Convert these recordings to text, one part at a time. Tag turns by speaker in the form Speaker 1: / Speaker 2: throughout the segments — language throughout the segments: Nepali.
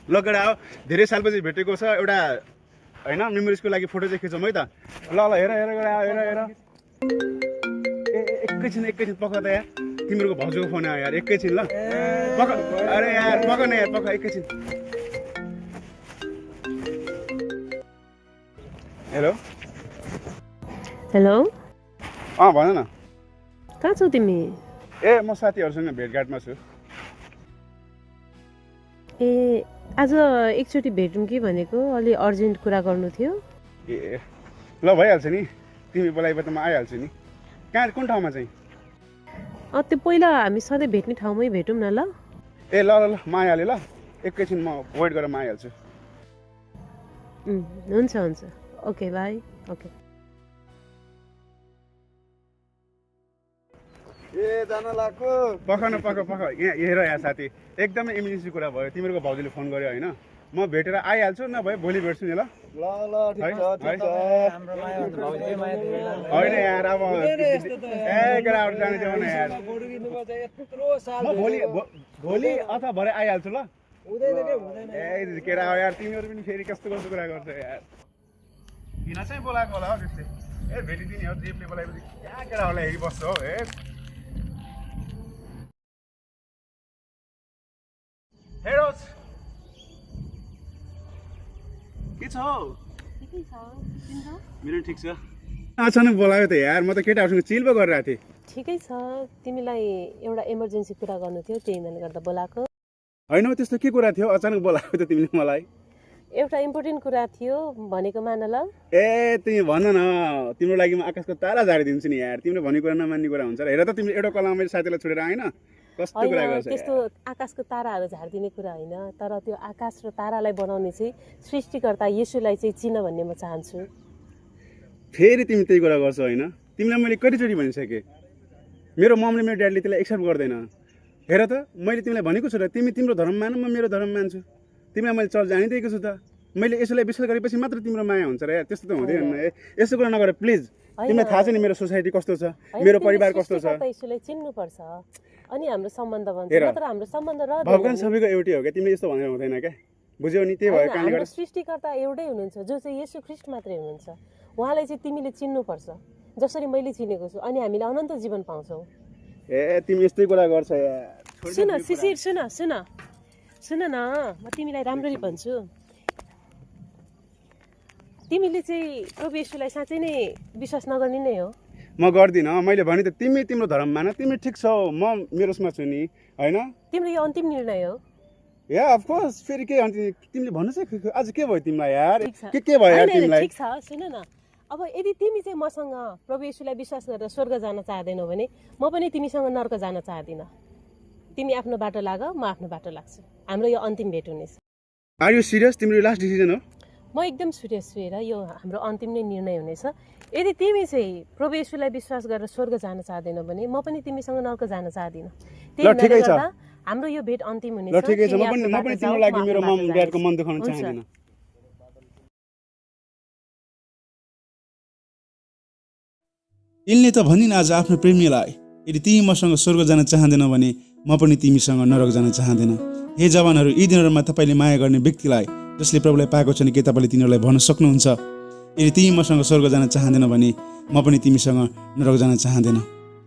Speaker 1: ल केटा हो धेरै सालपछि भेटेको छ एउटा हैन मेमोरिजको लागि फोटो चाहिँ खिचौँ है त ल ल हेर हेर केटा हेर हेर ए एकैछिन पख त यार तिम्रो भाउजूको फोन आयो यार एकैछिन ल पख अरे यार पख न यार पख एकैछिन हेलो
Speaker 2: हेलो
Speaker 1: भन न
Speaker 2: कहाँ छौ तिमी
Speaker 1: ए म साथीहरूसँग भेटघाटमा छु
Speaker 2: ए आज एकचोटि भेटौँ कि भनेको अलि अर्जेन्ट कुरा गर्नु थियो
Speaker 1: ए ल भइहाल्छ नि तिमी बोलाएपछि त म आइहाल्छु नि कहाँ कुन ठाउँमा चाहिँ
Speaker 2: त्यो पहिला हामी सधैँ भेट्ने ठाउँमै भेटौँ न ल
Speaker 1: ए ल ल ल म आइहालेँ ल एकैछिन म वेट गरेर म आइहाल्छु
Speaker 2: हुन्छ हुन्छ ओके बाई ओके
Speaker 1: ए जान लाग्यो पख न पख यहाँ हेर यहाँ साथी एकदमै इमर्जेन्सी कुरा भयो तिमीहरूको भाउजूले फोन गर्यो होइन म भेटेर आइहाल्छु नभए भोलि भेट्छु नि ल होइन यार अब केटाहरू जाने देऊ न यार म भोलि अथवा भरे आइहाल्छु ल ए केटा हो यार तिमीहरू पनि फेरि कस्तो कस्तो कुरा गर्छ यार किन चाहिँ बोलाएको होला हौ त्यस्तै ए भेटिदिने हो जेपले बोलाएपछि कहाँ केटाहरूलाई हेरिबस्छ हौ ए हेरोस् के छ हौ मेरो ठिक छ अचानक बोलायो त यार म त केटाहरूसँग चिल पो गरिरहेको थिएँ
Speaker 2: ठिकै छ तिमीलाई एउटा इमर्जेन्सी कुरा गर्नु थियो त्यही भएर गर्दा बोलाएको
Speaker 1: होइन त्यस्तो के कुरा थियो अचानक बोलाएको त तिमीले मलाई
Speaker 2: एउटा इम्पोर्टेन्ट कुरा थियो भनेको मान ल
Speaker 1: ए तिमी भन न तिम्रो लागि म आकाशको तारा झारिदिन्छु नि यार तिम्रो भन्ने कुरा नमान्ने कुरा हुन्छ र हेर त तिमीले एउटा कलामा मेरो साथीलाई छोडेर आएन कस्तो कुरा गर्छ
Speaker 2: त्यस्तो आकाशको ताराहरू झारिदिने कुरा होइन तर त्यो आकाश र तारालाई बनाउने चाहिँ सृष्टिकर्ता येशूलाई चाहिँ चिन भन्ने म चाहन्छु
Speaker 1: फेरि तिमी त्यही कुरा गर्छौ होइन तिमीलाई मैले कतिचोटि भनिसकेँ मेरो ममले मेरो ड्याडीले त्यसलाई एक्सेप्ट गर्दैन हेर त मैले तिमीलाई भनेको छु र तिमी तिम्रो धर्म मान म मेरो धर्म मान्छु तिमीलाई मैले चर्च जानिदिएको छु त मैले यसोलाई विश्वास गरेपछि मात्र तिम्रो माया हुन्छ र यार त्यस्तो त हुँदैन यस्तो कुरा नगर प्लिज तिमीलाई थाहा छ नि मेरो सोसाइटी कस्तो छ मेरो परिवार कस्तो छ
Speaker 2: यसोलाई चिन्नुपर्छ अनि हाम्रो सम्बन्ध बन्छ नत्र हाम्रो सम्बन्ध र
Speaker 1: भगवान सबैको एउटै हो क्या तिमीले यस्तो भनेर हुँदैन क्या बुझ्यौ नि त्यही भयो कारणले गर्दा
Speaker 2: सृष्टिकर्ता एउटै हुनुहुन्छ जो चाहिँ येशू ख्रीष्ट मात्रै हुनुहुन्छ उहाँलाई चाहिँ तिमीले चिन्नुपर्छ जसरी मैले चिनेको छु अनि हामीले अनन्त जीवन पाउँछौँ
Speaker 1: ए तिमी यस्तै कुरा गर्छ यार
Speaker 2: सुन शिशिर सुन सुन सुन न म तिमीलाई राम्ररी भन्छु तिमीले चाहिँ प्रभु येशूलाई साँच्चै नै विश्वास नगर्ने नै हो
Speaker 1: म गर्दिनँ मैले भने त तिमी तिम्रो धर्म मान तिमी ठिक छौ म मेरो उसमा छु नि होइन
Speaker 2: तिम्रो यो अन्तिम निर्णय हो
Speaker 1: या अफकोर्स फेरि के तिमीले भन्नु चाहिँ आज के भयो तिमीलाई यार के भयो यार तिमीलाई
Speaker 2: ठिक छ सुन न अब यदि तिमी चाहिँ मसँग प्रभु येशूलाई विश्वास गरेर स्वर्ग जान चाहदैनौ भने म पनि तिमीसँग नर्क जान चाहदिनँ तिमी आफ्नो बाटो लाग म आफ्नो बाटो लाग्छु हाम्रो यो अन्तिम भेट हुनेछ
Speaker 1: आर यु सिरियस तिम्रो लास्ट डिसिजन हो
Speaker 2: म एकदम सिरियस छु हेर यो हाम्रो अन्तिम नै निर्णय हुनेछ यदि तिमी चाहिँ प्रभु येशूलाई विश्वास गरेर स्वर्ग जान चाहदैनौ भने म पनि तिमीसँग नर्क जान चाहदिनँ त्यही भएर गर्दा हाम्रो यो भेट अन्तिम हुनेछ
Speaker 1: ल ठिकै छ म पनि तिम्रो लागि मेरो मम ड्याडको मन दुखाउन चाहदिनँ
Speaker 3: यिनले त भनिन् आज आफ्नो प्रेमीलाई यदि तिमी मसँग स्वर्ग जान चाहँदैनौ भने म पनि तिमीसँग नरक जान चाहँदैन हे जवानहरू यी दिनहरूमा तपाईँले माया गर्ने व्यक्तिलाई जसले प्रभुलाई पाएको छ नि के तपाईँले तिनीहरूलाई भन्न सक्नुहुन्छ यदि तिमी मसँग स्वर्ग जान चाहँदैन भने म पनि तिमीसँग नरक जान चाहँदैन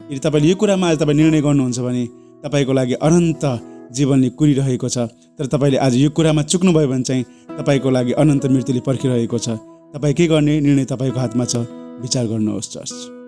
Speaker 3: यदि तपाईँले यो कुरामा आज तपाईँ निर्णय गर्नुहुन्छ भने तपाईँको लागि अनन्त जीवनले कुरिरहेको छ तर तपाईँले आज यो कुरामा चुक्नुभयो भने चाहिँ तपाईँको लागि अनन्त मृत्युले पर्खिरहेको छ तपाईँ के गर्ने निर्णय तपाईँको हातमा छ विचार गर्नुहोस् चर्च